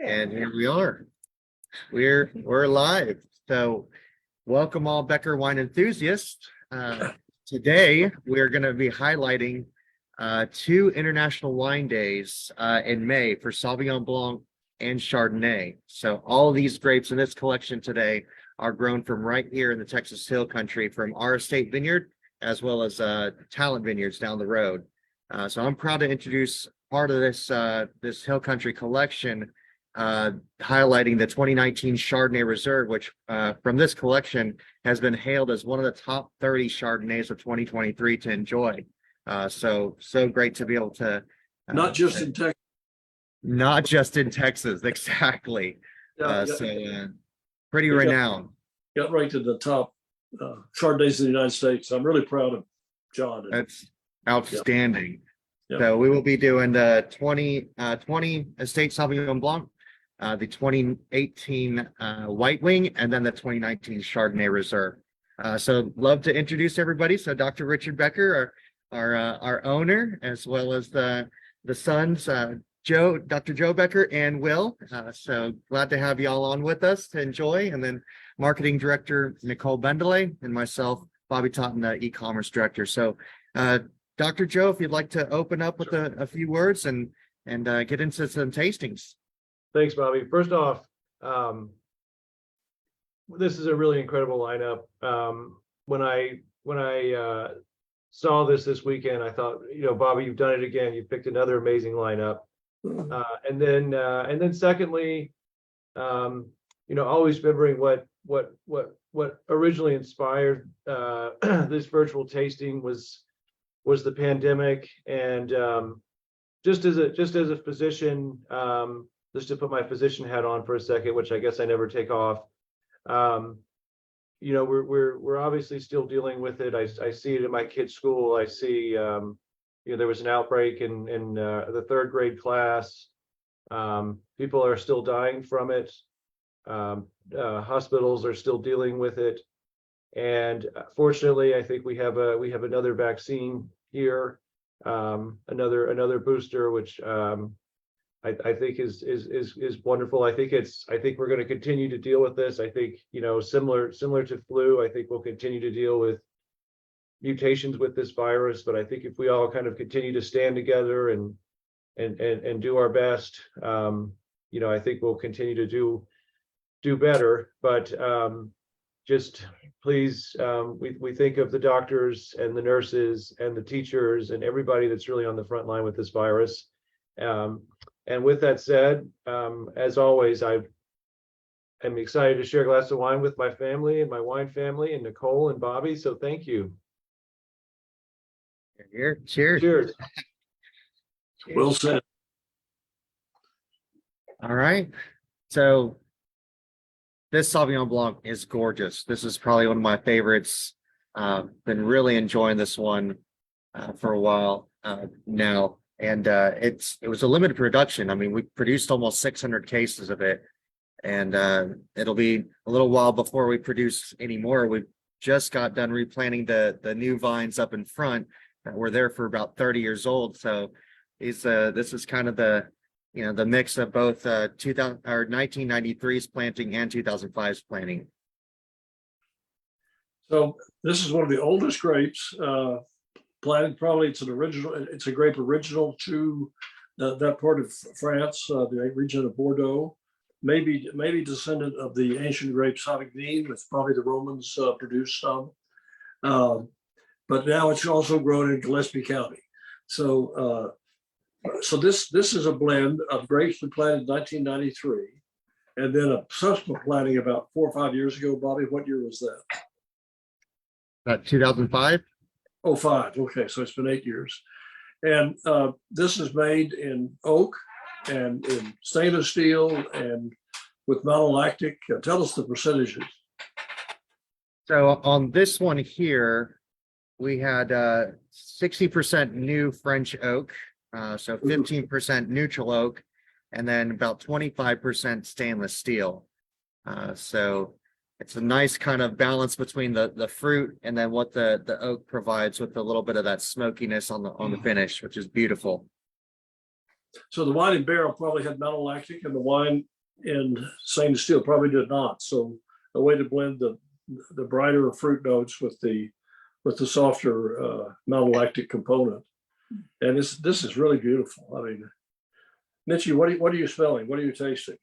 And here we are. We're live. So welcome all Becker wine enthusiasts. Today we're going to be highlighting two international wine days in May for Sauvignon Blanc and Chardonnay. So all of these grapes in this collection today are grown from right here in the Texas Hill Country from our Estate Vineyard, as well as Talent Vineyards down the road. So I'm proud to introduce part of this Hill Country collection, highlighting the 2019 Chardonnay Reserve, which from this collection has been hailed as one of the top 30 Chardonnays of 2023 to enjoy. So great to be able to not just in Texas. Not just in Texas, exactly. Pretty renowned. Got right to the top Chardonnays in the United States. I'm really proud of John. That's outstanding. Yeah. So we will be doing the 2020 Estate Sauvignon Blanc, the 2018 White Wing, and then the 2019 Chardonnay Reserve. So love to introduce everybody. So Dr. Richard Becker, our owner, as well as the sons, Dr. Joe Becker and Will. So glad to have you all on with us to enjoy. And then marketing director Nicole Bendelay and myself, Bobby Totten, the e-commerce director. So Dr. Joe, if you'd like to open up with a few words and get into some tastings. Thanks, Bobby. First off, this is a really incredible lineup. When I saw this weekend, I thought, Bobby, you've done it again. You picked another amazing lineup. And then secondly, always remembering what originally inspired this virtual tasting was the pandemic. And just as a physician, just to put my physician hat on for a second, which I guess I never take off, we're obviously still dealing with it. I see it in my kids' school. I see there was an outbreak in the third grade class. People are still dying from it. Hospitals are still dealing with it. And fortunately, I think we have another vaccine here, another booster, which I think is wonderful. I think we're going to continue to deal with this. I think similar to flu. I think we'll continue to deal with mutations with this virus. But I think if we all kind of continue to stand together and do our best, I think we'll continue to do better. But just please, we think of the doctors and the nurses and the teachers and everybody that's really on the front line with this virus. And with that said, as always, I'm excited to share a glass of wine with my family and my wine family and Nicole and Bobby. So thank you. Here, cheers. Cheers. Well said. All right. So this Sauvignon Blanc is gorgeous. This is probably one of my favorites. Been really enjoying this one for a while now. And it was a limited production. I mean, we produced almost 600 cases of it. And it'll be a little while before we produce any more. We just got done replanting the new vines up in front. We're there for about 30 years old. So this is kind of the mix of both 1993's planting and 2005's planting. So this is one of the oldest grapes planted. Probably it's a grape original to that part of France, the region of Bordeaux. Maybe descendant of the ancient grape Sauvignon, which probably the Romans produced some. But now it's also grown in Gillespie County. So this is a blend of grapes we planted in 1993, and then a subsequent planting about 4 or 5 years ago. Bobby, what year was that? 2005. 05. Okay, so it's been 8 years. And this is made in oak and in stainless steel and with malolactic. Tell us the percentages. So on this one here, we had 60% new French oak, so 15% neutral oak, and then about 25% stainless steel. So it's a nice kind of balance between the fruit and then what the oak provides with a little bit of that smokiness on the finish, which is beautiful. So the wine in barrel probably had malolactic, and the wine in stainless steel probably did not. So a way to blend the brighter fruit notes with the softer malolactic component. And this is really beautiful. I mean, Mitchie, what are you smelling? What are you tasting?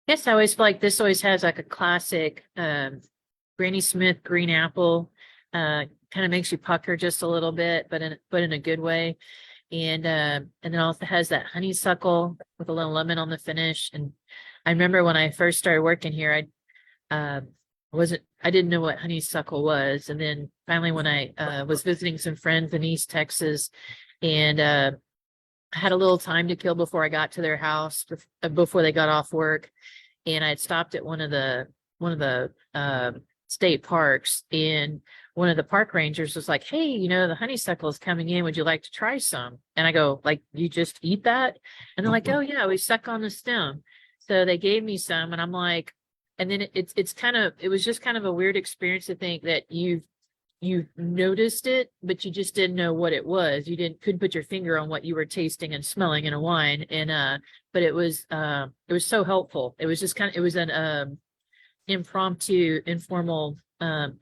Yes, I always feel like this always has like a classic Granny Smith green apple. Kind of makes you pucker just a little bit, but in a good way. And then also has that honeysuckle with a little lemon on the finish. And I remember when I first started working here, I didn't know what honeysuckle was. And then finally when I was visiting some friends in East Texas, and I had a little time to kill before I got to their house, before they got off work. And I had stopped at one of the state parks, and one of the park rangers was like, "Hey, you know, the honeysuckle is coming in. Would you like to try some?" And I go, "Like, you just eat that?" And they're like, "Oh yeah, we suck on the stem." So they gave me some, and I'm like, and then it was just kind of a weird experience to think that you noticed it, but you just didn't know what it was. You couldn't put your finger on what you were tasting and smelling in a wine. And but it was so helpful. It was just it was an impromptu, informal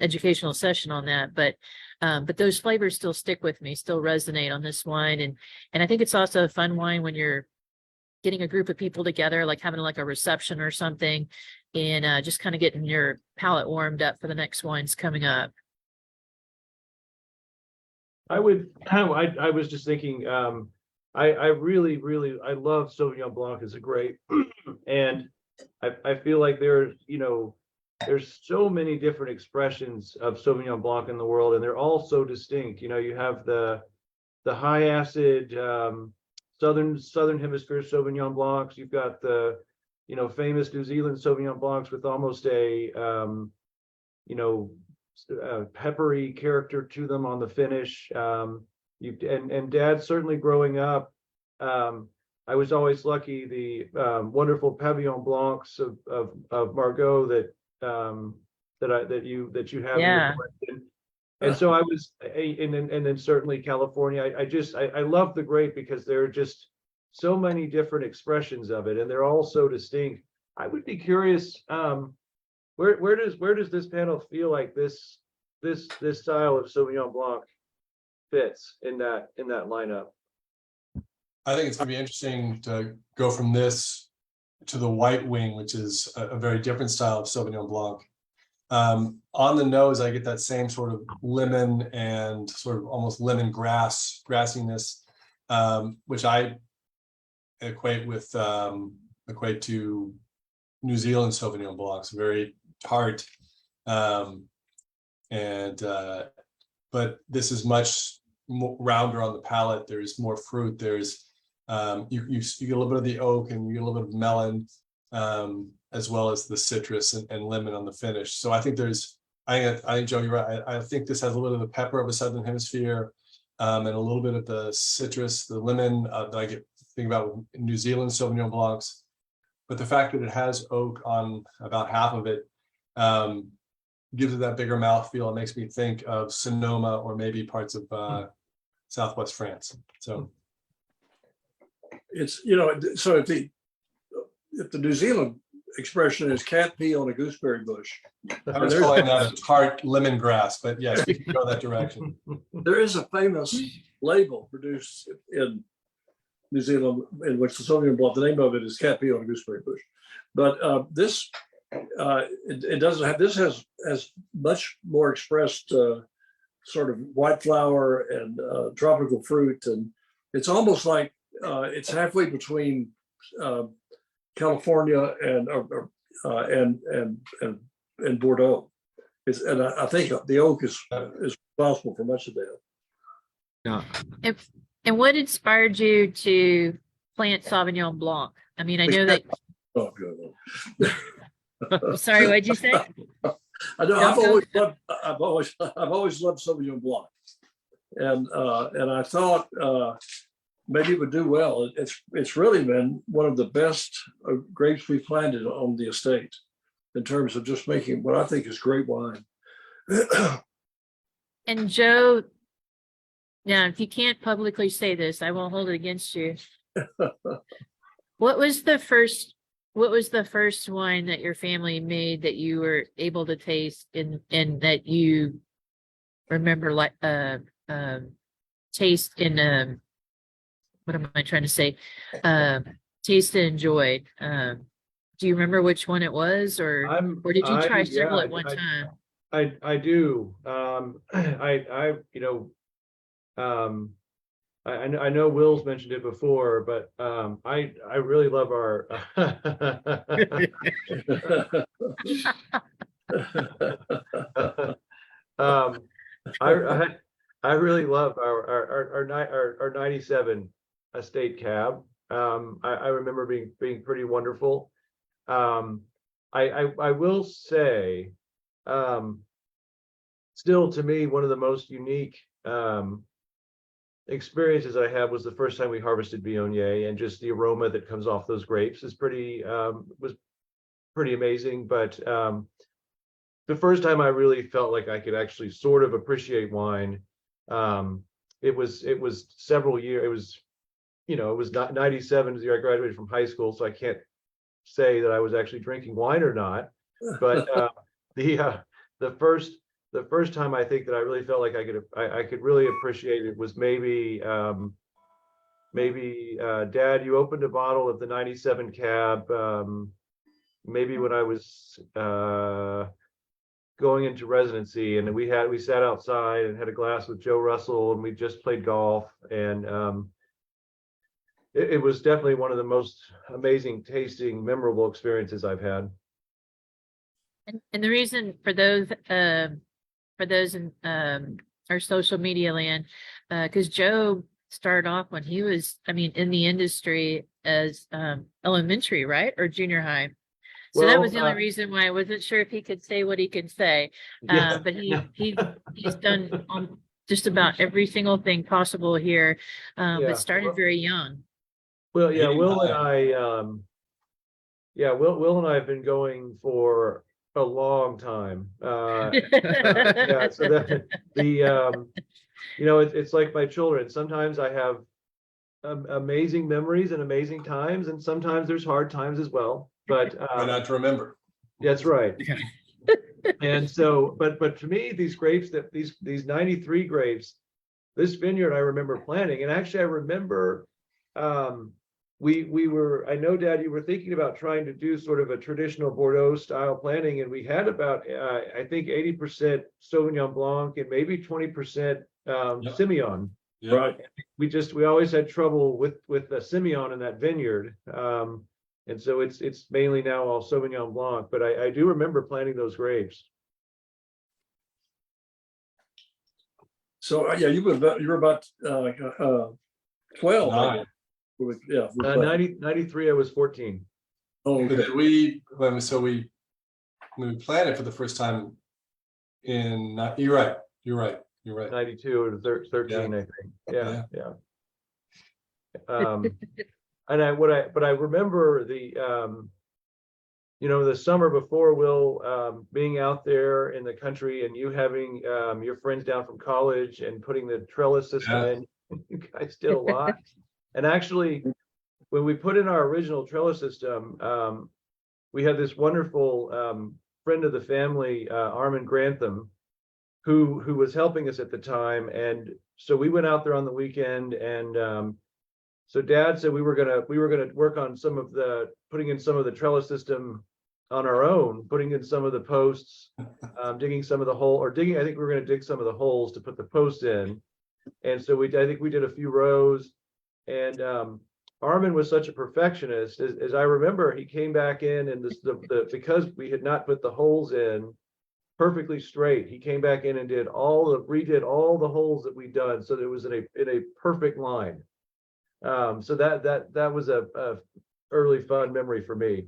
educational session on that. But those flavors still stick with me, still resonate on this wine. And I think it's also a fun wine when you're getting a group of people together, like having like a reception or something, and just kind of getting your palate warmed up for the next wines coming up. I was just thinking, I really, I love Sauvignon Blanc as a grape. And I feel like there's so many different expressions of Sauvignon Blanc in the world, and they're all so distinct. You know, you have the high acid southern hemisphere Sauvignon Blancs. You've got the famous New Zealand Sauvignon Blancs with almost a peppery character to them on the finish. And Dad, certainly growing up, I was always lucky the wonderful Pavillon Blancs of Margaux that you have in your collection. And so I was, and then certainly California. I love the grape because there are just so many different expressions of it, and they're all so distinct. I would be curious, where does this panel feel like this style of Sauvignon Blanc fits in that lineup? I think it's going to be interesting to go from this to the White Wing, which is a very different style of Sauvignon Blanc. On the nose, I get that same sort of lemon and sort of almost lemon grassiness, which I equate to New Zealand Sauvignon Blancs, very tart. But this is much more rounder on the palate. There's more fruit. There's you get a little bit of the oak, and you get a little bit of melon, as well as the citrus and lemon on the finish. So I think I think Joe, you're right. I think this has a little bit of the pepper of a southern hemisphere, and a little bit of the citrus, the lemon that I think about with New Zealand Sauvignon Blancs. But the fact that it has oak on about half of it gives it that bigger mouthfeel. It makes me think of Sonoma or maybe parts of Southwest France. So It's, so if the New Zealand expression is cat pee on a gooseberry bush. I was calling that a tart lemongrass, but yes, we can go that direction. There is a famous label produced in New Zealand in which the Sauvignon Blanc, the name of it is cat pee on a gooseberry bush. But this, it doesn't have, this has much more expressed sort of white flower and tropical fruit. And it's almost like it's halfway between California and Bordeaux. And I think the oak is responsible for much of that. Yeah. And what inspired you to plant Sauvignon Blanc? I mean, I know that. Oh, good. Sorry, what'd you say? I know. I've always loved Sauvignon Blanc, and I thought maybe it would do well. It's really been one of the best grapes we've planted on the estate in terms of just making what I think is great wine. And Joe, Now, if you can't publicly say this, I won't hold it against you. What was the first wine that your family made that you were able to taste and that you remember like taste in what am I trying to say? Taste and enjoyed. Do you remember which one it was, or did you try several at one time? I do. You know, I know Will's mentioned it before, but I really love our I really love our 97 Estate Cab. I remember being pretty wonderful. I will say, still to me, one of the most unique experiences I had was the first time we harvested Viognier, and just the aroma that comes off those grapes is was pretty amazing. But the first time I really felt like I could actually sort of appreciate wine, it was several years. It was, you know, it was not 97 the year I graduated from high school, so I can't say that I was actually drinking wine or not. But the first time I think that I really felt like I could really appreciate it was maybe Dad, you opened a bottle of the 97 Cab maybe when I was going into residency, and we sat outside and had a glass with Joe Russell, and we just played golf, and it was definitely one of the most amazing tasting, memorable experiences I've had. And the reason for those in our social media land, because Joe started off when he was, in the industry as elementary, right, or junior high. So that was the only reason why I wasn't sure if he could say what he could say. Yeah. But he's done just about every single thing possible here, but started very young. Well, yeah, Will and I have been going for a long time. Yeah, so that you know, it's like my children. Sometimes I have amazing memories and amazing times, and sometimes there's hard times as well. But Try not to remember. that's right. And so, but to me, these grapes, these 93 grapes, this vineyard I remember planting, and actually I remember we were, I know, Dad, you were thinking about trying to do sort of a traditional Bordeaux style planting, and we had about I think 80% Sauvignon Blanc and maybe 20% Semillon. Yeah. Right. We always had trouble with the Semillon in that vineyard. And so it's mainly now all Sauvignon Blanc, but I do remember planting those grapes. So yeah, you were about 12. Nine. Yeah. 93, I was 14. Oh, okay. But we planted for the first time in, you're right. 92 or 13, I think. Yeah. And but I remember the the summer before, Will, being out there in the country, and you having your friends down from college and putting the trellis system in. You guys did a lot. And actually, when we put in our original trellis system, we had this wonderful friend of the family, Armin Grantham, who was helping us at the time. And so we went out there on the weekend, and so Dad said we were gonna work on putting in some of the trellis system on our own, putting in some of the posts, digging some of the I think we were gonna dig some of the holes to put the posts in. And so I think we did a few rows, and Armin was such a perfectionist. As I remember, he came back in, and because we had not put the holes in perfectly straight, he came back in and redid all the holes that we'd done, so that it was in a perfect line. So that was a early fun memory for me.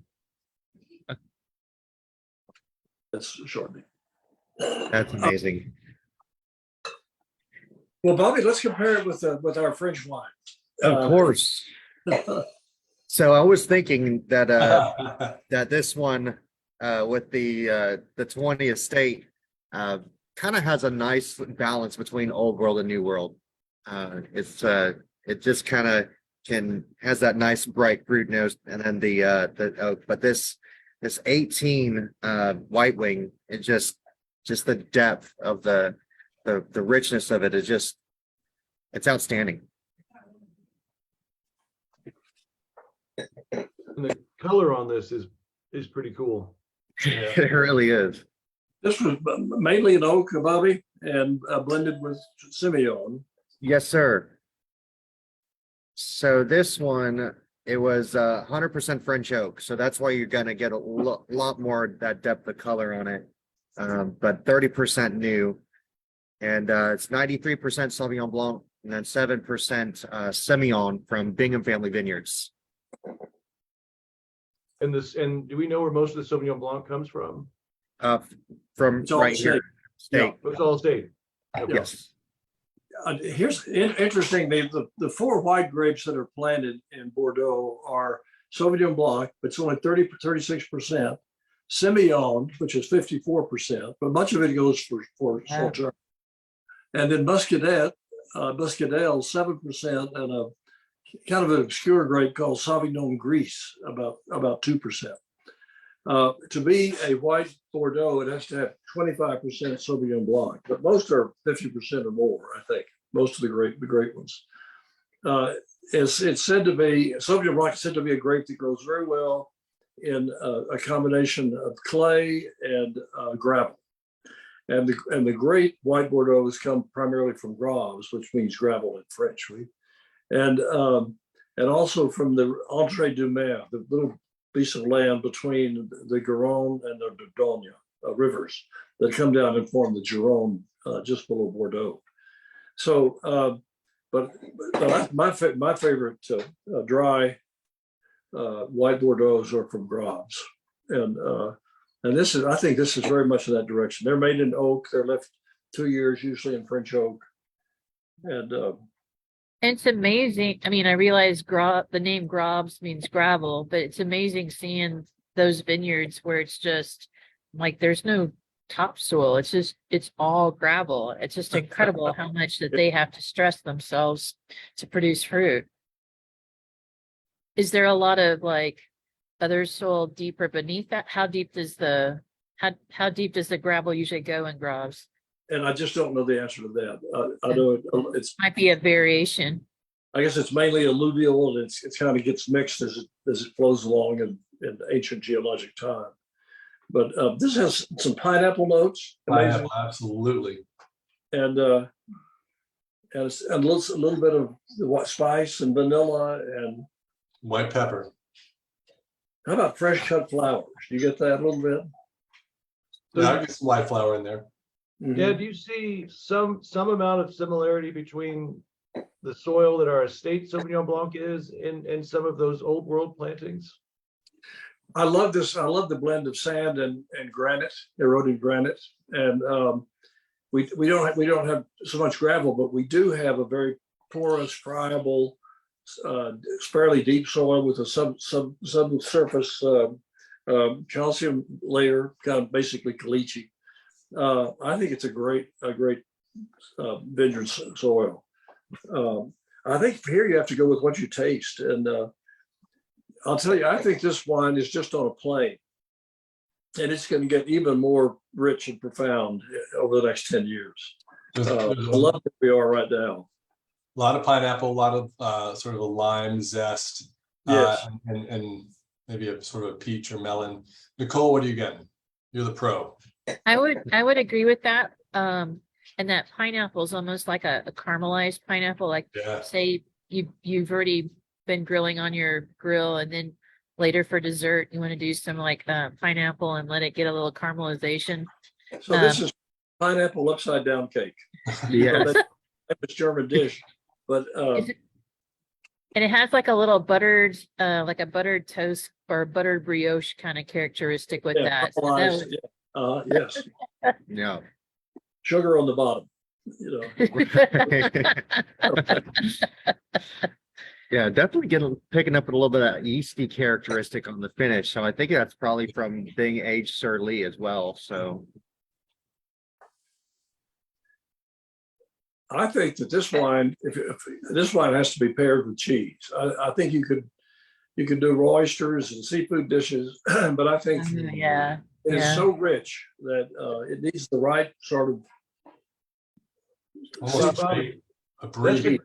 That's short. That's amazing. Well, Bobby, let's compare it with our French wine. Of course. So I was thinking that that this one with the 20 Estate kind of has a nice balance between old world and new world. It just kind of has that nice bright fruit nose, and then the oak. But this 18 white wing, just the depth of the richness of it is just, it's outstanding. And the color on this is pretty cool. It really is. This was mainly an oak, Bobby, and blended with Semillon. Yes, sir. So this one, it was 100% French oak, so that's why you're gonna get a lot more that depth of color on it. But 30% new, and it's 93% Sauvignon Blanc, and then 7% Semillon from Bingham Family Vineyards. And do we know where most of the Sauvignon Blanc comes from? From It's all right here, state. It's all state. Yes. Here's interesting, the four white grapes that are planted in Bordeaux are Sauvignon Blanc, but it's only 36%, Semillon, which is 54%, but much of it goes for Chardonnay. And then Muscadet, Muscadel, 7%, and a kind of an obscure grape called Sauvignon Gris, about 2%. To be a white Bordeaux, it has to have 25% Sauvignon Blanc, but most are 50% or more, I think. Most of the great ones. It's said to be, Sauvignon Blanc is said to be a grape that grows very well in a combination of clay and gravel. And the great white Bordeaux's come primarily from Graves, which means gravel in French. And also from the Entre du Mer, the little piece of land between the Garonne and the Dordogne rivers that come down and form the Gironde just below Bordeaux. So, but my favorite dry white Bordeaux's are from Graves, and this is, I think this is very much in that direction. They're made in oak. They're left 2 years, usually in French oak, and It's amazing. I mean, I realize the name Grobs means gravel, but it's amazing seeing those vineyards where it's just like there's no topsoil. It's all gravel. It's just incredible how much that they have to stress themselves to produce fruit. Is there a lot of like other soil deeper beneath that? How deep does the gravel usually go in Grobs? and I just don't know the answer to that. I know it's Might be a variation. I guess it's mainly alluvial, and it's kind of gets mixed as it flows along in ancient geologic time. But this has some pineapple notes, amazing, Absolutely. and a little bit of what spice and vanilla, and White pepper. how about fresh cut flowers? Do you get that a little bit? Yeah, I get some white flour in there. Mhm. Yeah, do you see some amount of similarity between the soil that our estate Sauvignon Blanc is and some of those old world plantings? I love this. I love the blend of sand and granite, eroded granite, and we don't have so much gravel, but we do have a very porous, friable, fairly deep soil with a subsurface calcium layer, kind of basically caliche. I think it's a great vineyard soil. I think here you have to go with what you taste, and I'll tell you, I think this wine is just on a plane, and it's going to get even more rich and profound over the next 10 years. There's I a love where we are right now. lot of pineapple, a lot of sort of a lime zest, Yes. and maybe a sort of a peach or melon. Nicole, what are you getting? You're the pro. I would agree with that. And that pineapple is almost like a caramelized pineapple. Like Yeah. say you've already been grilling on your grill, and then later for dessert you want to do some like pineapple and let it get a little caramelization. So this is pineapple upside down cake. Yes. It's German dish, but And it has like a little buttered, like a buttered toast or buttered brioche kind of characteristic with yeah, that. So caramelized, yes, Yeah. sugar on the bottom. Yeah, definitely picking up a little bit of that yeasty characteristic on the finish. So I think that's probably from being aged Sir Lee as well. So I think that this wine, if this wine has to be paired with cheese. I think you could do raw oysters and seafood dishes, but I think Yeah, it's yeah. so rich that it needs the right sort of. Almost Bobby, a That's brie.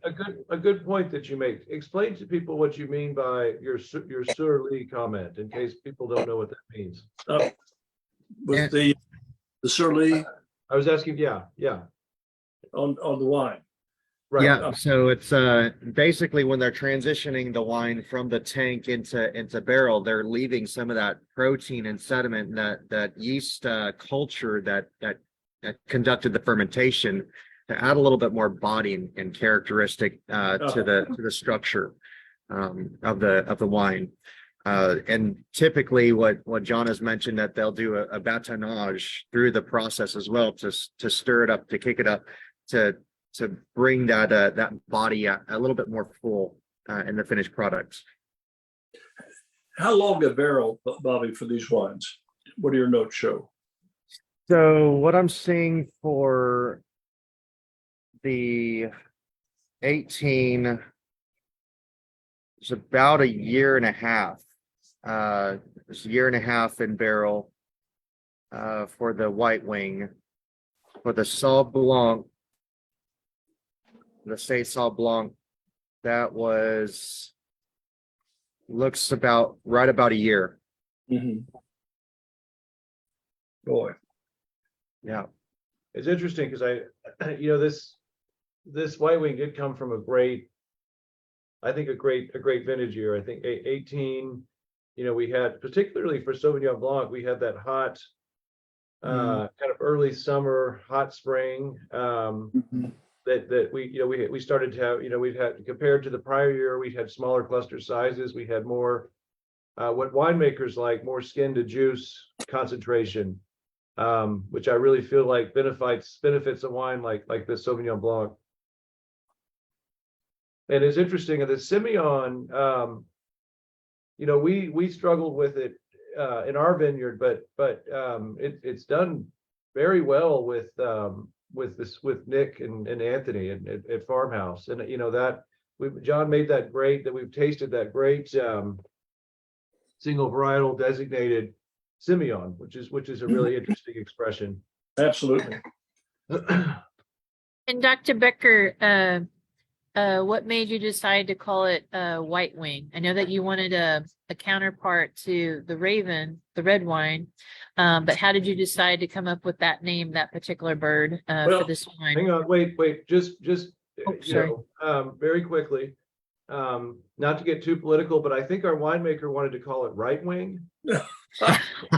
a good point that you make. Explain to people what you mean by your sur lie comment, in case people don't know what that means. With the surly I was asking, yeah, on the wine. right. Yeah, so it's basically when they're transitioning the wine from the tank into barrel, they're leaving some of that protein and sediment and that yeast culture that conducted the fermentation to add a little bit more body and characteristic to the structure of the wine. And typically what John has mentioned, that they'll do a batonnage through the process as well to stir it up, to kick it up, to bring that body a little bit more full in the finished products. How long a barrel, Bobby, for these wines? What do your notes show? So what I'm seeing for the 18 is about a year and a half. It's a year and a half in barrel for the white wing. For the Sauv Blanc, the Estate Sauvignon Blanc, that looks about a year. Boy, Yeah. It's interesting because this white wing did come from a great vintage year. I think 18, we had, particularly for Sauvignon Blanc, we had that hot, kind of early summer, hot spring, that we started to have, we've had, compared to the prior year, we had smaller cluster sizes. We had more, what winemakers like, more skin to juice concentration, which I really feel like benefits a wine like this Sauvignon Blanc. And it's interesting, the Semillon, we struggled with it in our vineyard, but it's done very well with Nick and Anthony at Farmhouse, and John made that great, that we've tasted that great single varietal designated Semillon, which is a really interesting expression. absolutely. And Dr. Becker, what made you decide to call it white wing? I know that you wanted a counterpart to the Raven, the red wine, but how did you decide to come up with that name, that particular bird for this wine? Hang on, wait, just Oh, sorry. very quickly, not to get too political, but I think our winemaker wanted to call it right wing.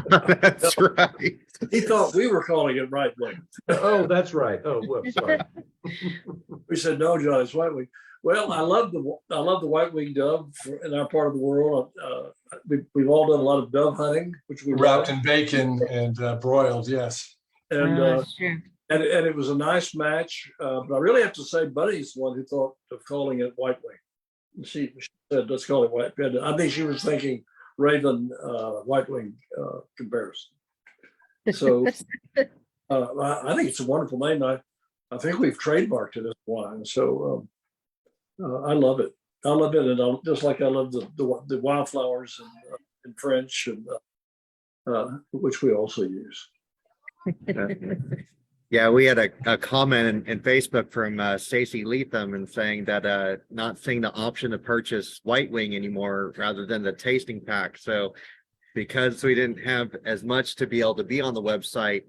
That's right. He thought we were calling it right wing. Oh, that's right. Oh, whoops, sorry. We said, no, John, it's white wing. Well, I love the white wing dove in our part of the world. We've all done a lot of dove hunting, which we Wrapped love. in bacon and broiled, yes. And Sure. and it was a nice match. But I really have to say, Buddy's the one who thought of calling it white wing. She said, let's call it white. I think she was thinking Raven white wing comparison. So I think it's a wonderful name. I think we've trademarked it as wine. So I love it. I love it, and just like I love the wildflowers in French, and which we also use. Yeah, we had a comment in Facebook from Stacy Leatham and saying that not seeing the option to purchase white wing anymore rather than the tasting pack. So because we didn't have as much to be able to be on the website,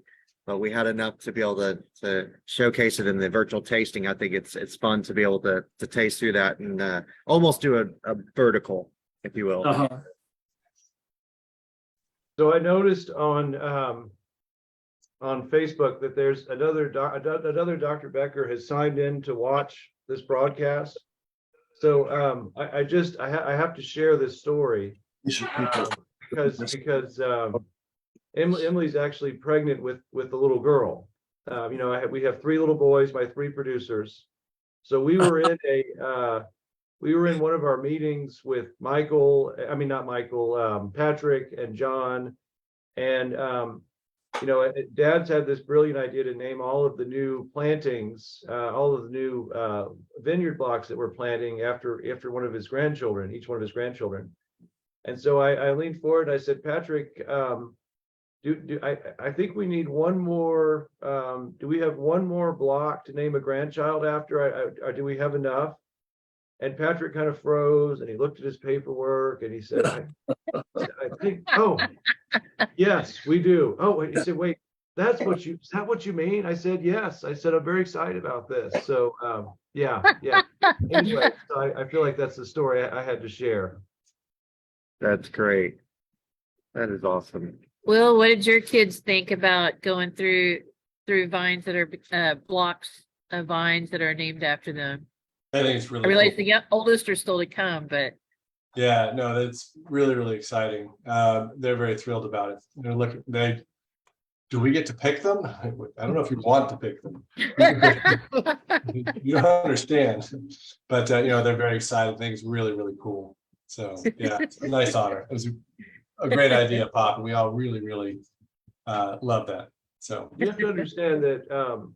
but we had enough to be able to showcase it in the virtual tasting. I think it's fun to be able to taste through that and almost do a vertical, if you will. Uh-huh. So I noticed on Facebook that there's another Dr. Becker has signed in to watch this broadcast. So I have to share this story because Emily's actually pregnant with a little girl. We have 3 little boys, my 3 producers. So we were in one of our meetings with Patrick and John, and Dad's had this brilliant idea to name all of the new plantings, all of the new vineyard blocks that we're planting after one of his grandchildren, each one of his grandchildren. And so I leaned forward and I said, Patrick, I think we need one more. Do we have one more block to name a grandchild after? Or do we have enough? And Patrick kind of froze and he looked at his paperwork and he said, I think, oh, yes, we do. Oh, he said, wait, is that what you mean? I said, yes. I said, I'm very excited about this. So, yeah. Anyway, so I feel like that's the story I had to share. That's great. That is awesome. Will, what did your kids think about going through vines that are blocks of vines that are named after them? I think it's really I realize cool. the oldest are still to come, but Yeah, no, that's really, really exciting. They're very thrilled about it. Do we get to pick them? I don't know if you want to pick them. You don't understand, but they're very excited. I think it's really, really cool. So yeah, it's a nice honor. It was a great idea, Pop, and we all really, really love that. So You have to understand that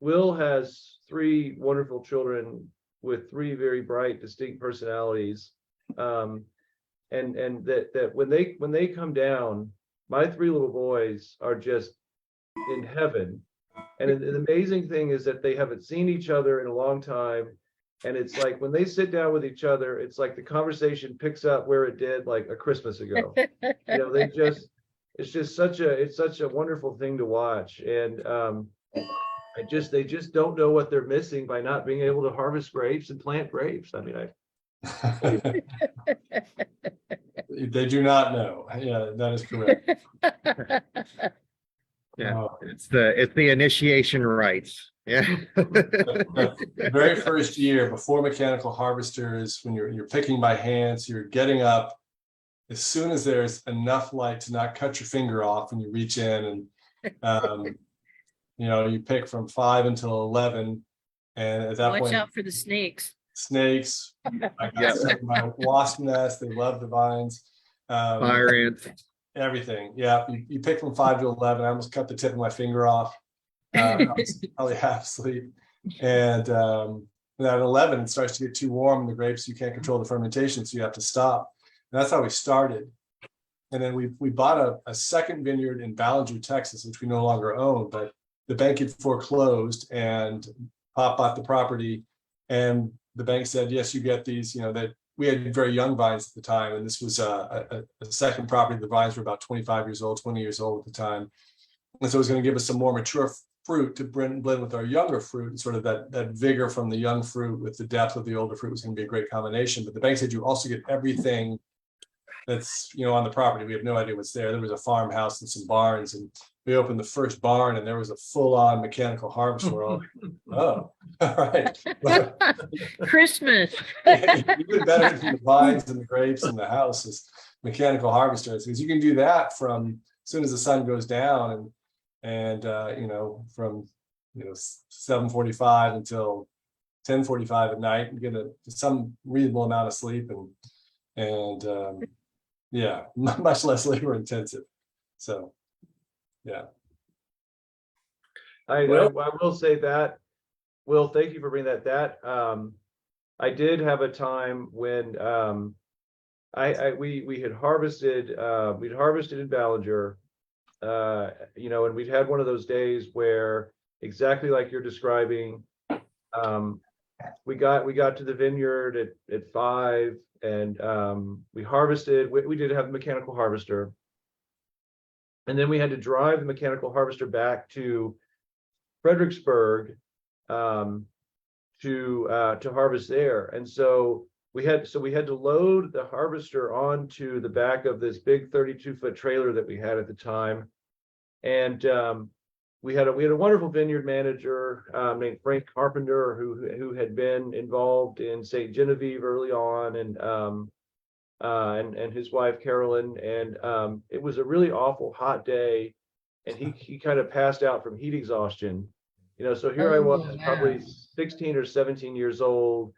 Will has 3 wonderful children with 3 very bright, distinct personalities. And that when they come down, my 3 little boys are just in heaven. And the amazing thing is that they haven't seen each other in a long time. And it's like when they sit down with each other, it's like the conversation picks up where it did like a Christmas ago. It's such a wonderful thing to watch. And they just don't know what they're missing by not being able to harvest grapes and plant grapes. I mean, they do not know. Yeah, that is correct. Yeah, it's the initiation rites. Yeah. The very first year before mechanical harvesters, when you're picking by hand, so you're getting up as soon as there's enough light to not cut your finger off, and you reach in and you pick from 5 until 11, and at that watch point, out for the snakes. I got stuck in my wasp nest. They love the vines. Fire ants. Everything. Yeah, you pick from 5 to 11. I almost cut the tip of my finger off. I was probably half asleep. And at 11, it starts to get too warm in the grapes. You can't control the fermentation, so you have to stop. And that's how we started. And then we bought a second vineyard in Ballinger, Texas, which we no longer own, but the bank had foreclosed and Pop bought the property. And the bank said, yes, you get these, that we had very young vines at the time. And this was a second property. The vines were about 25 years old, 20 years old at the time. And so it was going to give us some more mature fruit to blend with our younger fruit, and sort of that vigor from the young fruit with the depth of the older fruit was going to be a great combination. But the bank said you also get everything that's on the property. We have no idea what's there. There was a farmhouse and some barns, and we opened the first barn and there was a full-on mechanical harvest. We're all like, oh, all right. Christmas. Even better than the vines and the grapes and the house is mechanical harvesters, because you can do that from as soon as the sun goes down and from 7:45 until 10:45 at night, and get some reasonable amount of sleep and yeah, much less labor intensive. So yeah. I will say that, Will, thank you for bringing that. I did have a time when we had harvested, we'd harvested in Ballinger, and we'd had one of those days where, exactly like you're describing, we got to the vineyard at 5, and we harvested. We did have a mechanical harvester, and then we had to drive the mechanical harvester back to Fredericksburg to harvest there. And so we had to load the harvester onto the back of this big 32-foot trailer that we had at the time. And we had a wonderful vineyard manager named Frank Carpenter, who had been involved in St. Genevieve early on, and his wife Carolyn. And it was a really awful hot day, and he kind of passed out from heat exhaustion. So here I was, probably 16 or 17 years old.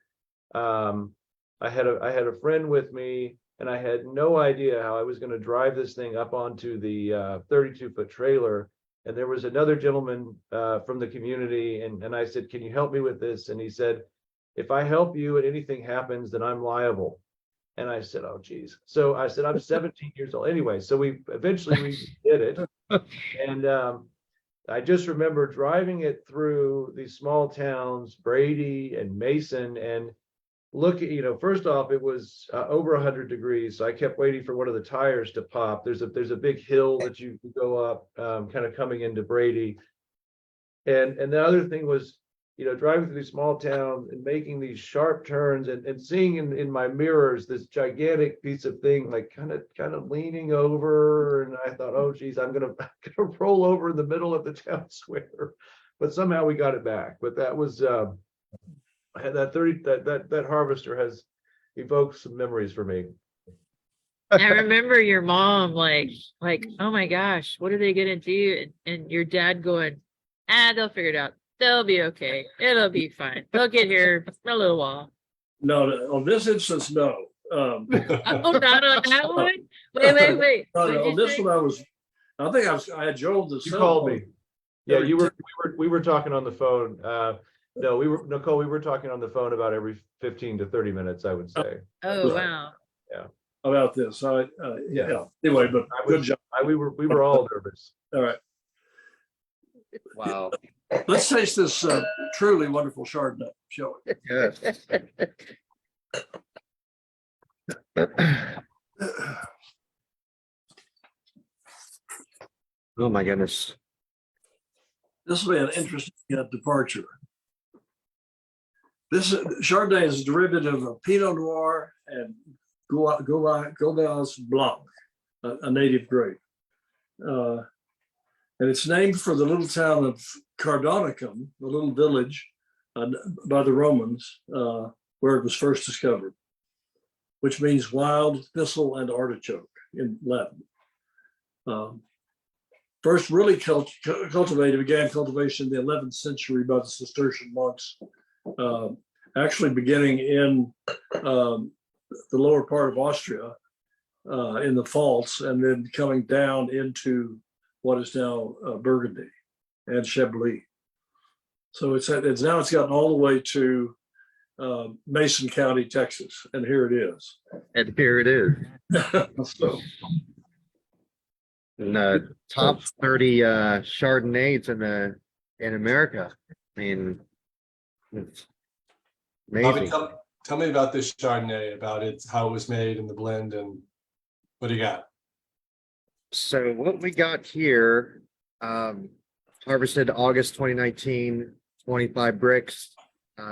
I had a friend with me, and I had no idea how I was going to drive this thing up onto the 32-foot trailer. And there was another gentleman from the community, and I said, "Can you help me with this?" And he said, "If I help you and anything happens, then I'm liable." And I said, "Oh, geez." So I said, "I'm 17 years old." Anyway, so we eventually did it. And I just remember driving it through these small towns, Brady and Mason, and look at, first off, it was over 100 degrees. So I kept waiting for one of the tires to pop. There's a big hill that you can go up, kind of coming into Brady. And the other thing was, driving through these small towns and making these sharp turns and seeing in my mirrors this gigantic piece of thing, like kind of leaning over. And I thought, oh, geez, I'm gonna roll over in the middle of the town square. But somehow we got it back. But that was that harvester has evoked some memories for me. I remember your mom like, oh my gosh, what are they gonna do? And your dad going, they'll figure it out. They'll be okay. It'll be fine. They'll get here in a little while. No, on this instance, no. Oh, not on that one? Wait. No, What'd you on this say? one, I had Joel the You called me. Yeah, we were talking on the phone. No, Nicole, we were talking on the phone about every 15 to 30 minutes, I would say. Oh, wow. about this. Yeah. Anyway, but good job. We were all nervous. All right. Wow. Let's taste this truly wonderful Chardonnay, shall we? Yes. Oh my goodness. This will be an interesting departure. This Chardonnay is a derivative of Pinot Noir and Gauloises Blanc, a native grape. And it's named for the little town of Cardonicum, the little village by the Romans, where it was first discovered, which means wild thistle and artichoke in Latin. First really began cultivation in the 11th century by the Cistercian monks, actually beginning in the lower part of Austria in the Pfalz, and then coming down into what is now Burgundy and Chablis. So it's gotten all the way to Mason County, Texas, and here it is. And here it is. So, And top 30 Chardonnays in America. I mean, it's Bobby, amazing. tell me about this Chardonnay, about it, how it was made in the blend, and what do you got? So what we got here, harvested August 2019, 25 bricks.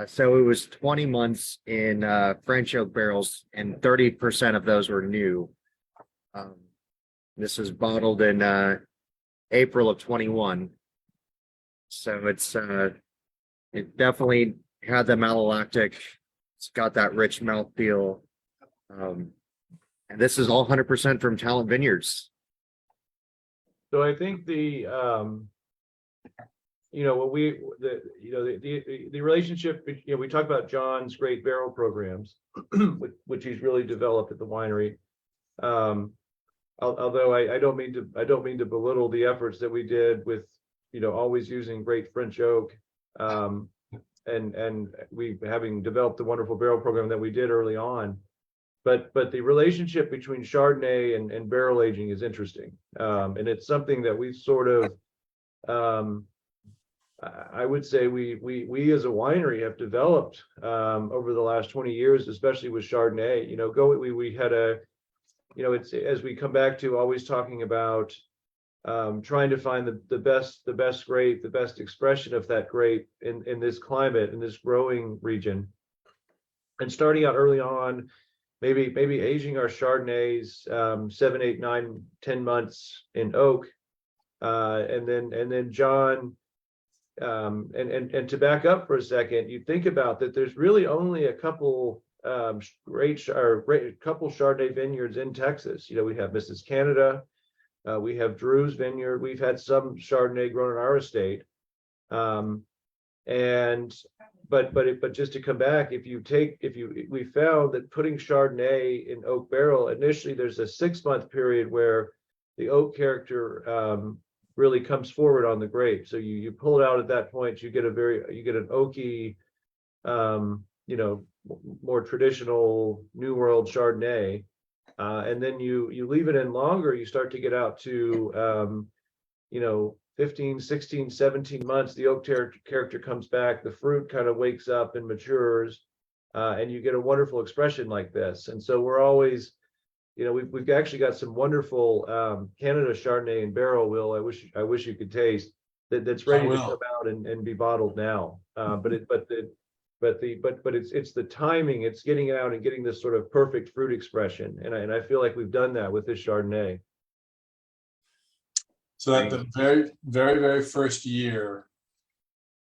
So it was 20 months in French oak barrels, and 30% of those were new. This is bottled in April of 21. So it definitely had the malolactic. It's got that rich mouthfeel. And this is all 100% from Talent Vineyards. So I think the relationship, we talk about John's great barrel programs, which he's really developed at the winery. Although I don't mean to belittle the efforts that we did with, always using great French oak, and we having developed the wonderful barrel program that we did early on. But the relationship between Chardonnay and barrel aging is interesting, and it's something that we've sort of, I would say we as a winery have developed over the last 20 years, especially with Chardonnay. We had it's, as we come back to, always talking about trying to find the best grape, the best expression of that grape in this climate, in this growing region, and starting out early on. Maybe aging our Chardonnays 7, 8, 9, 10 months in oak, and then John, and to back up for a second, you think about that. There's really only a couple great couple Chardonnay vineyards in Texas. We have Mrs. Canada, we have Drew's Vineyard. We've had some Chardonnay grown in our estate, and but just to come back, we found that putting Chardonnay in oak barrel, initially there's a 6-month period where the oak character really comes forward on the grape. So you pull it out at that point, you get an oaky, more traditional New World Chardonnay. And then you leave it in longer, you start to get out to 15, 16, 17 months, the oak character comes back, the fruit kind of wakes up and matures, and you get a wonderful expression like this. And so we're always, we've actually got some wonderful Canada Chardonnay in barrel, Will. I wish you could taste that's ready to come out and be bottled now. But it's the timing, it's getting it out and getting this sort of perfect fruit expression. And I feel like we've done that with this Chardonnay. So at the very, very, very first year,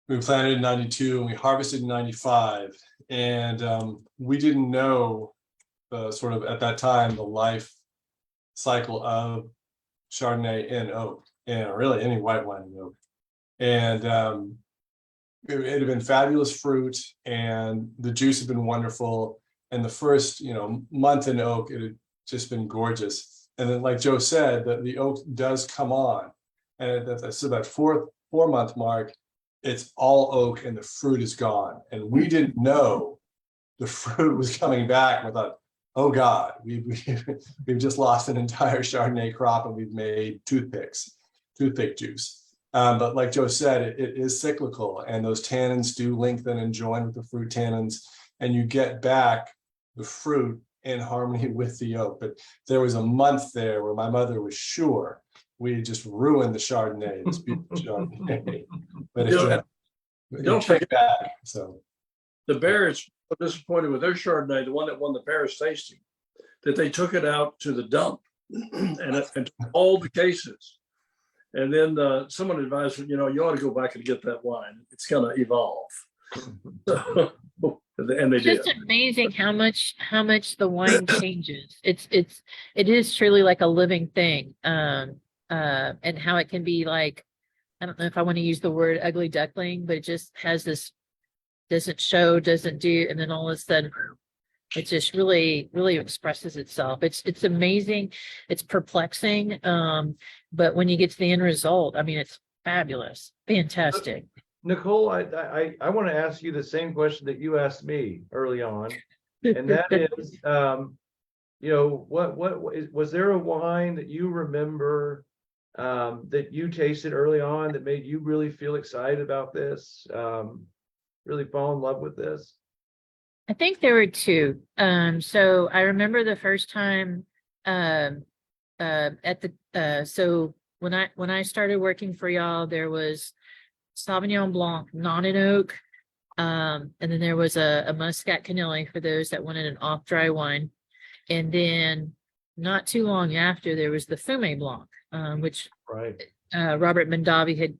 we planted in 92 and we harvested in 95. And we didn't know sort of at that time, the life cycle of Chardonnay in oak, and really any white wine in oak. And it had been fabulous fruit and the juice had been wonderful. And the first, month in oak, it had just been gorgeous. And then, like Joe said, the oak does come on, and so that 4-month mark, it's all oak and the fruit is gone. And we didn't know the fruit was coming back. We thought, oh God, we've just lost an entire Chardonnay crop and we've made toothpick juice. But like Joe said, it is cyclical, and those tannins do lengthen and join with the fruit tannins, and you get back the fruit in harmony with the oak. But there was a month there where my mother was sure we had just ruined the Chardonnay, this beautiful Chardonnay. But don't forget back. So the Bears were disappointed with their Chardonnay, the one that won the Paris tasting, that they took it out to the dump and all the cases. And then someone advised me, you ought to go back and get that wine. It's going to evolve. And they did. It's just amazing how much the wine changes. It is truly like a living thing. And how it can be like, I don't know if I want to use the word ugly duckling, but it just has this, doesn't do, and then all of a sudden it just really, really expresses itself. It's amazing. It's perplexing. But when you get to the end result, I mean, it's fabulous, fantastic. Nicole, I want to ask you the same question that you asked me early on, and that is, was there a wine that you remember that you tasted early on that made you really feel excited about this, really fall in love with this? I think there were two. So I remember the first time so when I started working for y'all, there was Sauvignon Blanc, not in oak. And then there was a Muscat Canelli for those that wanted an off-dry wine. And then not too long after, there was the Fumé Blanc, which Robert Mondavi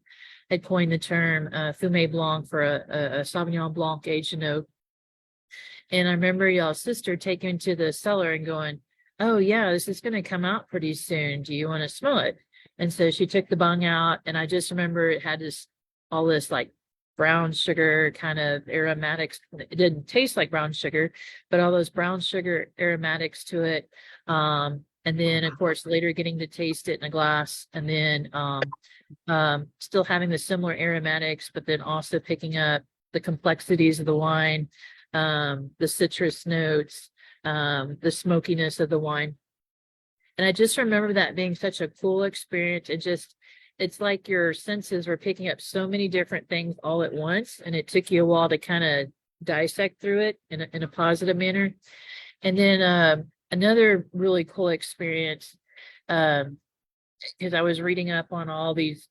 had coined the term Fumé Blanc for a Sauvignon Blanc aged in oak. And I remember y'all's sister taking to the cellar and going, oh yeah, this is going to come out pretty soon. Do you want to smell it? And so she took the bung out, and I just remember it had all this like brown sugar kind of aromatics. It didn't taste like brown sugar, but all those brown sugar aromatics to it. And then of course later getting to taste it in a glass, and then still having the similar aromatics, but then also picking up the complexities of the wine, the citrus notes, the smokiness of the wine. And I just remember that being such a cool experience. It's like your senses were picking up so many different things all at once, and it took you a while to kind of dissect through it in a positive manner. And then another really cool experience, because I was reading up on all these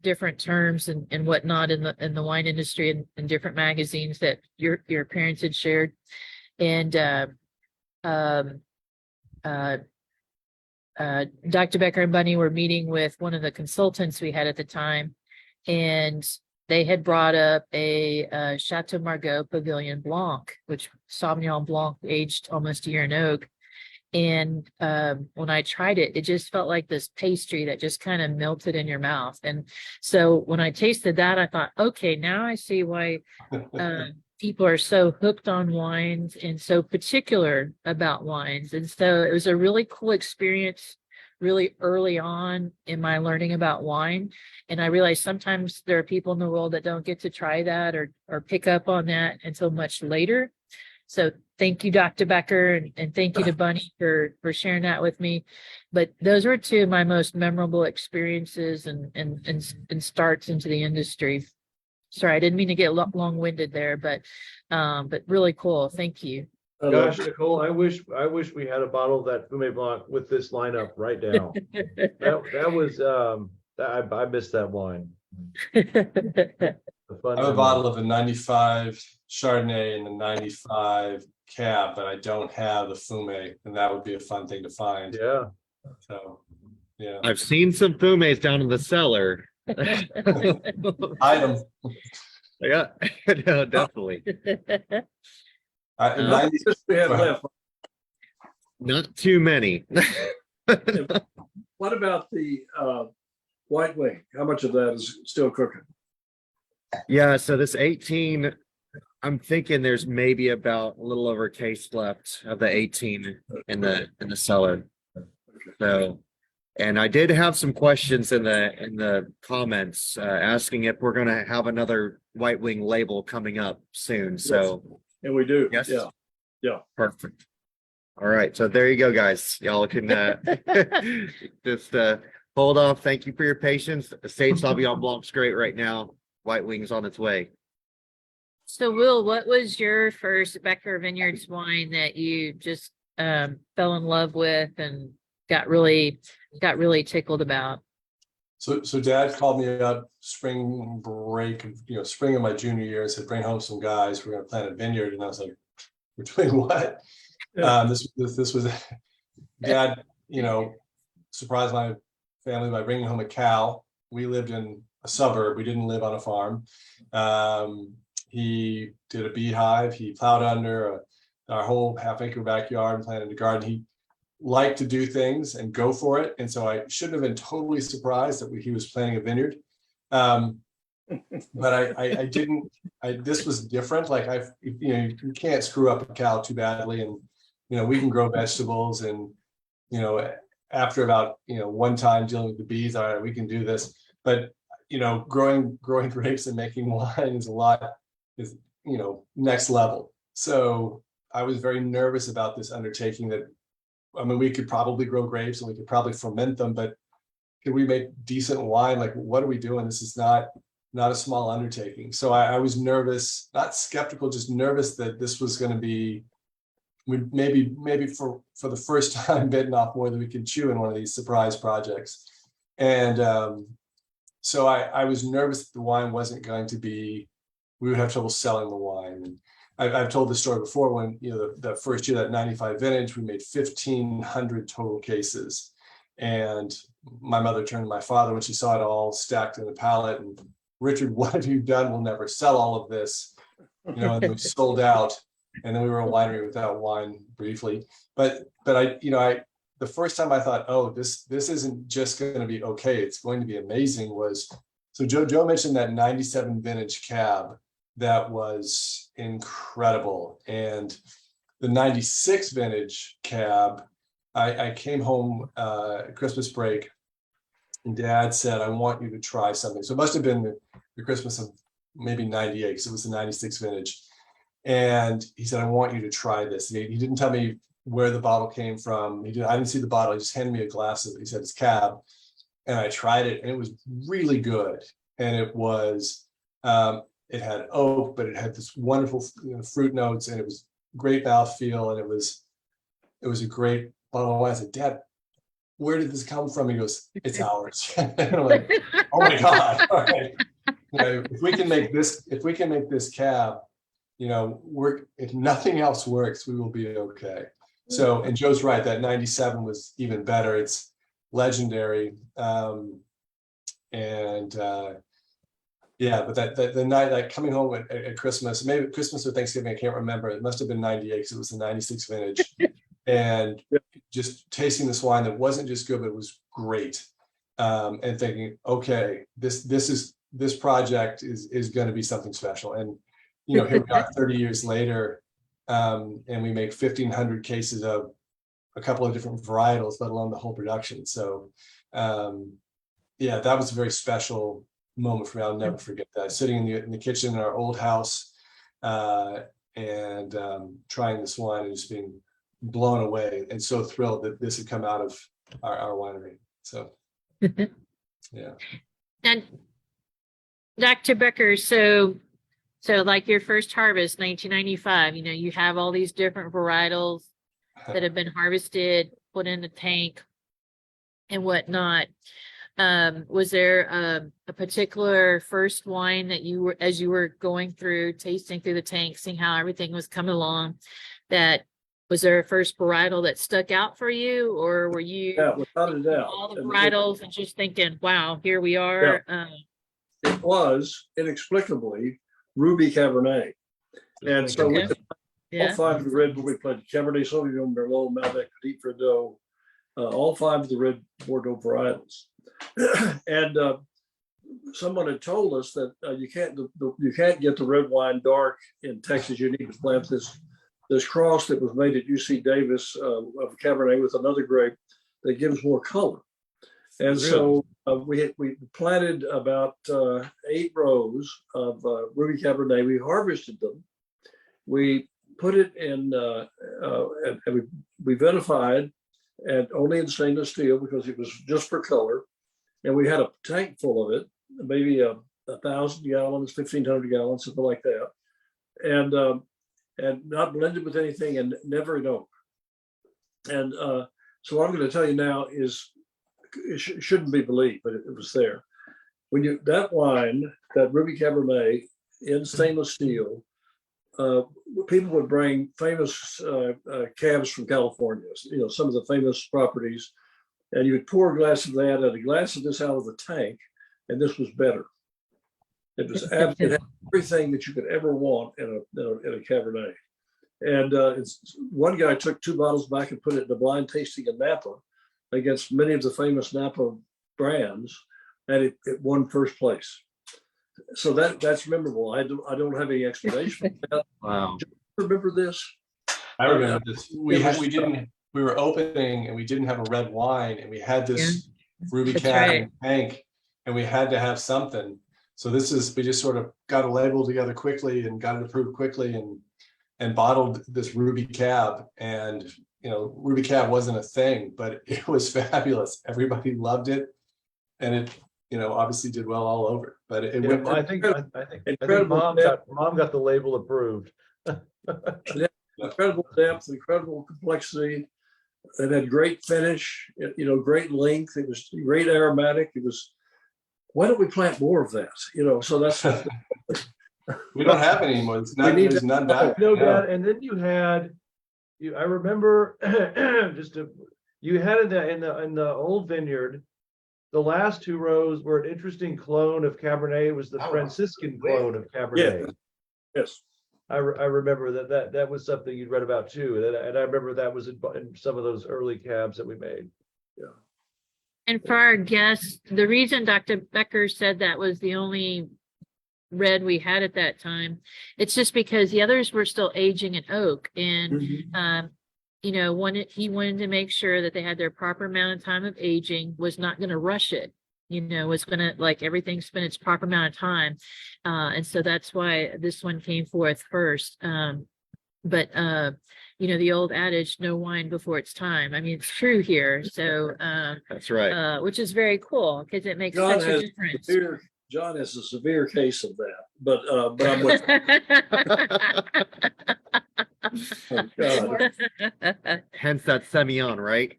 different terms and whatnot in the wine industry and different magazines that your parents had shared. And Dr. Becker and Bunny were meeting with one of the consultants we had at the time, and they had brought up a Chateau Margaux Pavilion Blanc, which Sauvignon Blanc aged almost a year in oak. And when I tried it, it just felt like this pastry that just kind of melted in your mouth. And so when I tasted that, I thought, okay, now I see why people are so hooked on wines and so particular about wines. And so it was a really cool experience really early on in my learning about wine. And I realized sometimes there are people in the world that don't get to try that or pick up on that until much later. So thank you, Dr. Becker, and thank you to Bunny for sharing that with me. But those were two of my most memorable experiences and starts into the industry. Sorry, I didn't mean to get long-winded there, but really cool. Thank you. Gosh, Nicole, I wish we had a bottle of that Fumé Blanc with this lineup right now. That was I missed that wine. I have a bottle of a 95 Chardonnay and a 95 Cab, but I don't have the Fumé, and that would be a fun thing to find. Yeah. So, yeah. I've seen some Fumes down in the cellar. Item. Yeah, no, definitely. In 90, We have left. Not too many. What about the white wing? How much of that is still cooking? Yeah, so this 18, I'm thinking there's maybe about a little over a case left of the 18 in the cellar. So, and I did have some questions in the comments asking if we're gonna have another white wing label coming up soon. So And we do. yes, Yeah. perfect. All right, so there you go, guys. Y'all can just hold off. Thank you for your patience. Estate Sauvignon Blanc's great right now. White wing's on its way. So Will, what was your first Becker Vineyards wine that you just fell in love with and got really tickled about? So Dad called me up spring break, spring of my junior year, and said, "Bring home some guys. We're going to plant a vineyard." And I was like, "We're doing what?" This was Dad, surprised my family by bringing home a cow. We lived in a suburb. We didn't live on a farm. He did a beehive. He plowed under our whole half-acre backyard and planted a garden. He liked to do things and go for it, and so I shouldn't have been totally surprised that he was planting a vineyard. But I didn't. This was different. Like you can't screw up a cow too badly, and we can grow vegetables, and after about one time dealing with the bees, all right, we can do this. But growing grapes and making wine is next level. So I was very nervous about this undertaking. We could probably grow grapes and we could probably ferment them, but could we make decent wine? Like, what are we doing? This is not a small undertaking. So I was nervous, not skeptical, just nervous that this was going to be, maybe for the first time bitten off more than we could chew in one of these surprise projects. And so I was nervous that the wine wasn't going to be, we would have trouble selling the wine. And I've told this story before when, the first year, that 95 vintage, we made 1,500 total cases. And my mother turned to my father when she saw it all stacked in the pallet, and, "Richard, what have you done? We'll never sell all of this." And we sold out, and then we were a winery without wine briefly. But the first time I thought, oh, this isn't just going to be okay, it's going to be amazing, was, so Joe mentioned that 97 vintage cab that was incredible. And the 96 vintage cab, I came home Christmas break, and Dad said, "I want you to try something." So it must have been the Christmas of maybe 98, because it was the 96 vintage. And he said, "I want you to try this." He didn't tell me where the bottle came from. I didn't see the bottle. He just handed me a glass of it. He said, "It's cab." And I tried it, and it was really good. And it was, it had oak, but it had this wonderful fruit notes, and it was great mouthfeel, and it was a great bottle of wine. I said, "Dad, where did this come from?" He goes, "It's ours." And I'm like, "Oh my God. All right. If we can make this cab, if nothing else works, we will be okay." So, and Joe's right, that 97 was even better. It's legendary. Yeah, but the night, like coming home at Christmas, maybe Christmas or Thanksgiving, I can't remember. It must have been 98 because it was the 96 vintage. And just tasting this wine that wasn't just good, but it was great. And thinking, okay, this project is going to be something special. And, you know, here we are 30 years later, and we make 1,500 cases of a couple of different varietals, let alone the whole production. So, yeah, that was a very special moment for me. I'll never forget that. Sitting in the kitchen in our old house, and trying this wine and just being blown away and so thrilled that this had come out of our winery. So, yeah. And Dr. Becker, so like your first harvest, 1995, you know, you have all these different varietals that have been harvested, put in the tank and whatnot. Was there a particular first wine that you were, as you were going through, tasting through the tank, seeing how everything was coming along, was there a first varietal that stuck out for you, or were you without a doubt, all the varietals and just thinking, wow, here we are? It was inexplicably Ruby Cabernet. And so Okay. all five of the red, we played Cabernet Sauvignon, Merlot, Malbec, Petit Verdot, all five of the red Bordeaux varietals. And someone had told us that you can't get the red wine dark in Texas. You need to plant this cross that was made at UC Davis of Cabernet with another grape that gives more color. And so we planted about 8 rows of Ruby Cabernet. We harvested them. We put it in, and we vinified, and only in stainless steel because it was just for color. And we had a tank full of it, maybe 1,000 gallons, 1,500 gallons, something like that. And not blended with anything and never in oak. And so what I'm going to tell you now is, it shouldn't be believed, but it was there. When that wine, that Ruby Cabernet in stainless steel, people would bring famous cabs from California, you know, some of the famous properties, and you would pour a glass of that and a glass of this out of the tank, and this was better. It was it had everything that you could ever want in a Cabernet. And one guy took 2 bottles back and put it in a blind tasting in Napa against many of the famous Napa brands, and it won first place. So that's memorable. I don't have any explanation. Wow. Do you remember this? I remember this. We were opening and we didn't have a red wine, and we had this Ruby That's Cab right. in the tank, and we had to have something. So we just sort of got a label together quickly and got it approved quickly and bottled this Ruby Cab. And, you know, Ruby Cab wasn't a thing, but it was fabulous. Everybody loved it. And it, you know, obviously did well all over, but it went. I think Incredible mom got the label approved. Incredible depth, incredible complexity. It had great finish, you know, great length. It was great aromatic. It was, why don't we plant more of that? You know, so that's. We don't have any anymore. There's none back. No, now. Dad, and then I remember you had in the old vineyard, the last 2 rows were an interesting clone of Cabernet. It was the Franciscan clone of Cabernet. Yes. I remember that was something you'd read about too, and I remember that was in some of those early cabs that we made. Yeah. And for our guests, the reason Dr. Becker said that was the only red we had at that time, it's just because the others were still aging in oak, and you know, he wanted to make sure that they had their proper amount of time of aging, was not going to rush it, you know, was going to, like, everything spent its proper amount of time, and so that's why this one came forth first. But you know, the old adage, no wine before it's time, I mean, it's true here. So That's right. which is very cool because it makes such a difference. John has a severe case of that, but I'm with God. Hence that Semillon, right?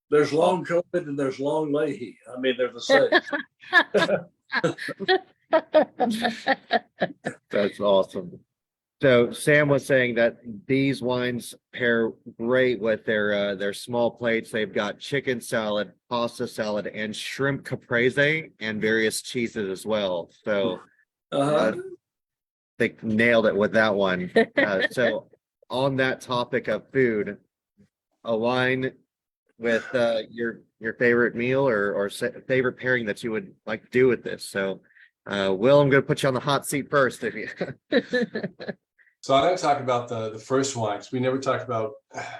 There's long COVID and there's long Leahy. I mean, they're the same. That's awesome. So Sam was saying that these wines pair great with their small plates. They've got chicken salad, pasta salad, and shrimp caprese, and various cheeses as well. So think nailed it with that one. So on that topic of food, a wine with your favorite meal or favorite pairing that you would like to do with this. So Will, I'm going to put you on the hot seat first. If you So I'm going to talk about the first wine, because we never talked about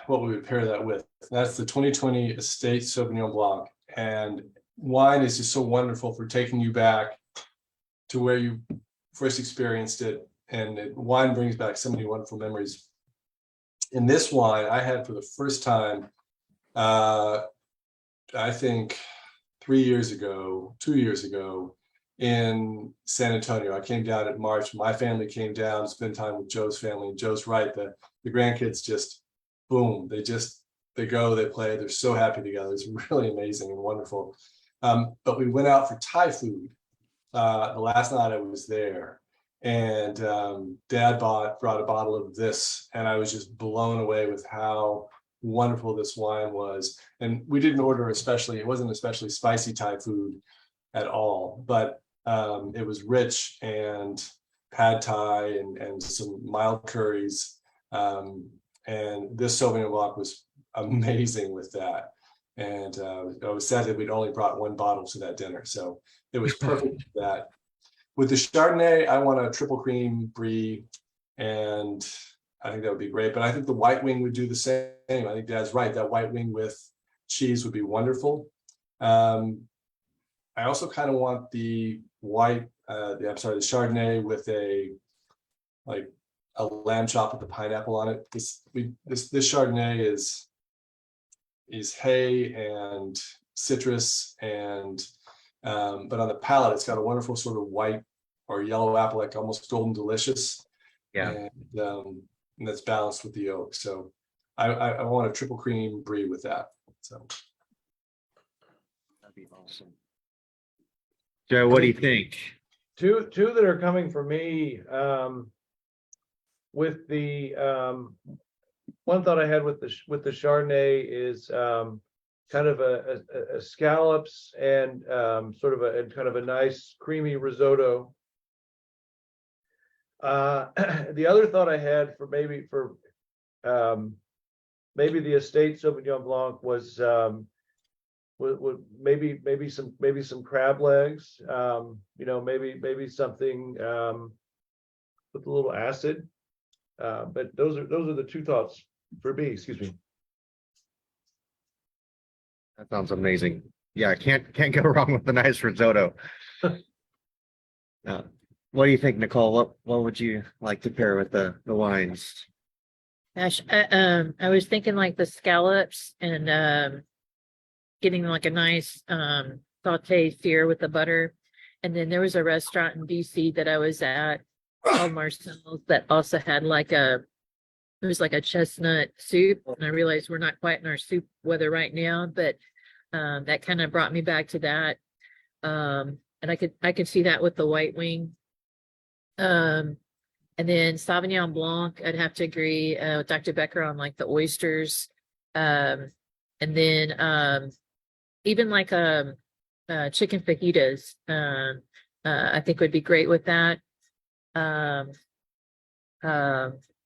what we would pair that with. That's the 2020 Estate Sauvignon Blanc. And wine is just so wonderful for taking you back to where you first experienced it. And wine brings back so many wonderful memories. In this wine, I had for the first time, I think 2 years ago, in San Antonio. I came down in March. My family came down to spend time with Joe's family. And Joe's right, the grandkids just, boom, they go, they play, they're so happy together. It's really amazing and wonderful. But we went out for Thai food the last night I was there. And Dad brought a bottle of this, and I was just blown away with how wonderful this wine was. And we didn't order it wasn't especially spicy Thai food at all, but it was rich and pad Thai and some mild curries. And this Sauvignon Blanc was amazing with that. And I was sad that we'd only brought one bottle to that dinner. So it was perfect for that. With the Chardonnay, I want a triple cream brie, and I think that would be great. But I think the white wing would do the same. I think Dad's right. That white wing with cheese would be wonderful. I also kind of want the Chardonnay with a lamb chop with the pineapple on it. This Chardonnay is hay and citrus and but on the palate, it's got a wonderful sort of white or yellow apple, like almost golden delicious. Yeah. And that's balanced with the oak. So I want a triple cream brie with that. So that'd be awesome. Joe, what do you think? Two that are coming for me, with the one thought I had with the Chardonnay is kind of a scallops and sort of a nice creamy risotto. The other thought I had for maybe the Estate Sauvignon Blanc was would maybe some crab legs, maybe something with a little acid. But those are the two thoughts for me. Excuse me. That sounds amazing. Yeah, can't go wrong with a nice risotto. What do you think, Nicole? What would you like to pair with the wines? Gosh, I was thinking like the scallops and getting like a nice saute sear with the butter. And then there was a restaurant in DC that I was at called Marcel's that also had it was like a chestnut soup. And I realized we're not quite in our soup weather right now, but that kind of brought me back to that. And I could see that with the white wing. And then Sauvignon Blanc, I'd have to agree with Dr. Becker on like the oysters. And then even like chicken fajitas, I think would be great with that.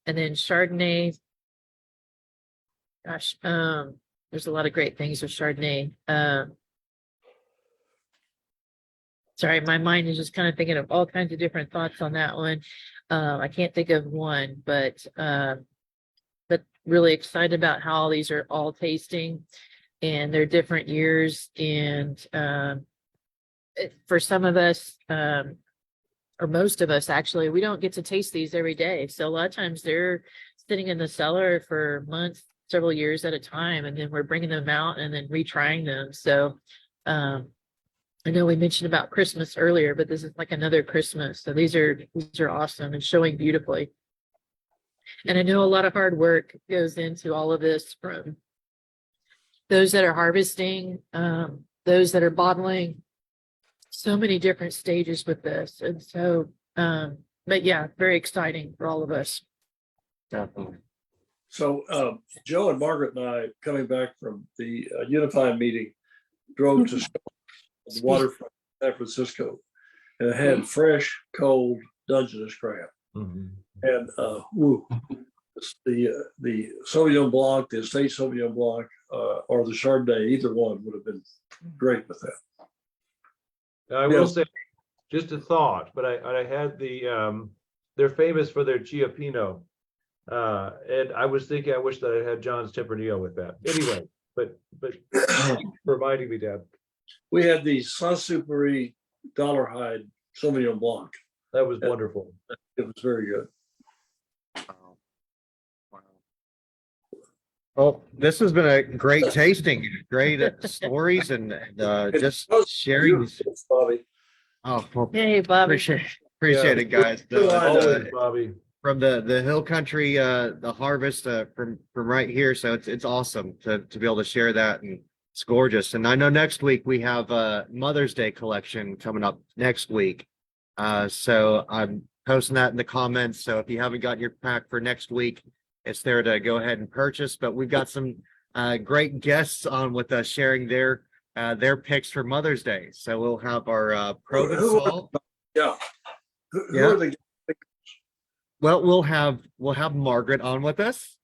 And then Chardonnay. Gosh, there's a lot of great things with Chardonnay. Sorry, my mind is just kind of thinking of all kinds of different thoughts on that one. I can't think of one, but really excited about how these are all tasting and they're different years. And for some of us, or most of us actually, we don't get to taste these every day. So a lot of times they're sitting in the cellar for months, several years at a time, and then we're bringing them out and then retrying them. So I know we mentioned about Christmas earlier, but this is like another Christmas. So these are awesome and showing beautifully. And I know a lot of hard work goes into all of this, from those that are harvesting, those that are bottling, so many different stages with this. And so, but yeah, very exciting for all of us. Definitely. So Joe and Margaret and I, coming back from the Unified meeting, drove to the waterfront San Francisco, and it had fresh, cold Dungeness crab. Mhm. And woo, the Sauvignon Blanc, the Estate Sauvignon Blanc, or the Chardonnay, either one would have been great with that. I will say, just a thought, but I had they're famous for their Chiappino. And I was thinking, I wish that I had John's Tempranillo with that. Anyway, but thank you for reminding me, Dad. We had the Saint-Supéry Dollar Hide Sauvignon Blanc. That was Yeah. wonderful. It was very good. Well, this has been a great tasting, great stories and just sharing. Bobby. Oh, well, Hey, Bobby. appreciate it, guys. Always, Bobby. From the hill country, the harvest from right here. So it's awesome to be able to share that, and it's gorgeous. And I know next week we have a Mother's Day collection coming up next week. So I'm posting that in the comments. So if you haven't got your pack for next week, it's there to go ahead and purchase. But we've got some great guests on with us sharing their picks for Mother's Day. So we'll have our Provençal. Yeah. Who Yeah. are the Well, we'll have Margaret on with us,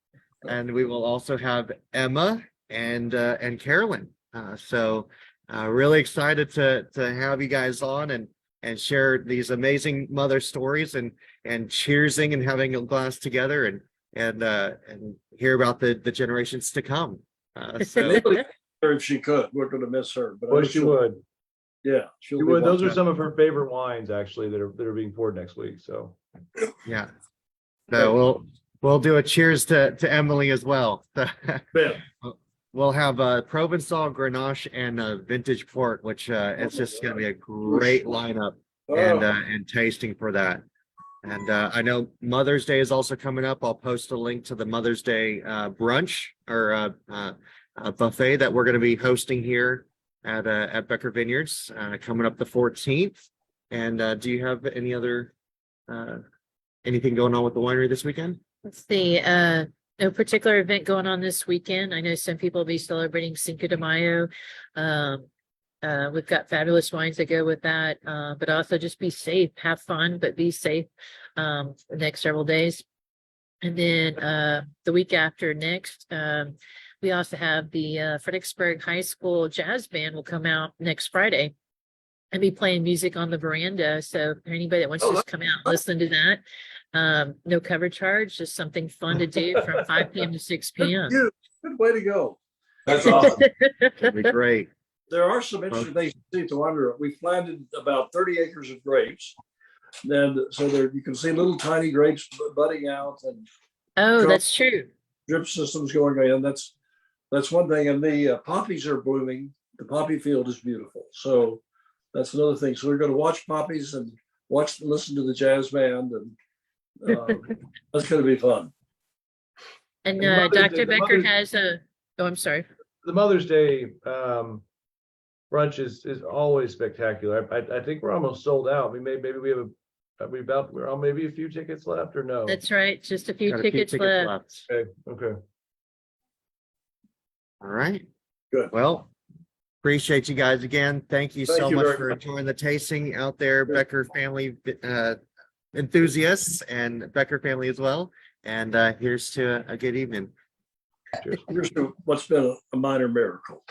and we will also have Emma and Carolyn. So really excited to have you guys on and share these amazing mother stories and cheersing and having a glass together and hear about the generations to come. So if she could, we're going to miss her. But Well, she would. Yeah, she'll She be would. Those watching. are some of her favorite wines, actually, that are being poured next week. So yeah, so we'll do a cheers to Emily as well. Yeah. We'll have Provençal, Grenache, and Vintage Port, which it's just going to be a great lineup and tasting for that. And I know Mother's Day is also coming up. I'll post a link to the Mother's Day brunch or buffet that we're going to be hosting here at Becker Vineyards coming up the 14th. And do you have any other anything going on with the winery this weekend? Let's see, no particular event going on this weekend. I know some people will be celebrating Cinco de Mayo. We've got fabulous wines that go with that, but also just be safe, have fun, but be safe the next several days. And then the week after next, we also have the Fredericksburg High School Jazz Band will come out next Friday and be playing music on the veranda. So for anybody that wants to just come out and listen to that, no cover charge, just something fun to do from 5 p.m. to 6 p.m. Good way to go. That's awesome. It'd be great. There are some interesting things to see at the winery. We planted about 30 acres of grapes. And so there you can see little tiny grapes budding out and Oh, that's true. drip systems going in. That's one thing. And the poppies are blooming. The poppy field is beautiful. So that's another thing. So we're going to watch poppies and listen to the jazz band, and that's going to be fun. And And Mother's Day- Dr. the Becker Mother's- has a, oh, I'm sorry. the Mother's Day brunch is always spectacular. I think we're almost sold out. Maybe we have we're on maybe a few tickets left, or no? That's right. Just a few Got a few tickets left. Okay. All right. Good. Well, appreciate you guys again. Thank you Thank so you much very for much. enjoying the tasting out there, Good. Becker family enthusiasts and Becker family as well. And here's to a good evening. Here's to what's been a minor miracle.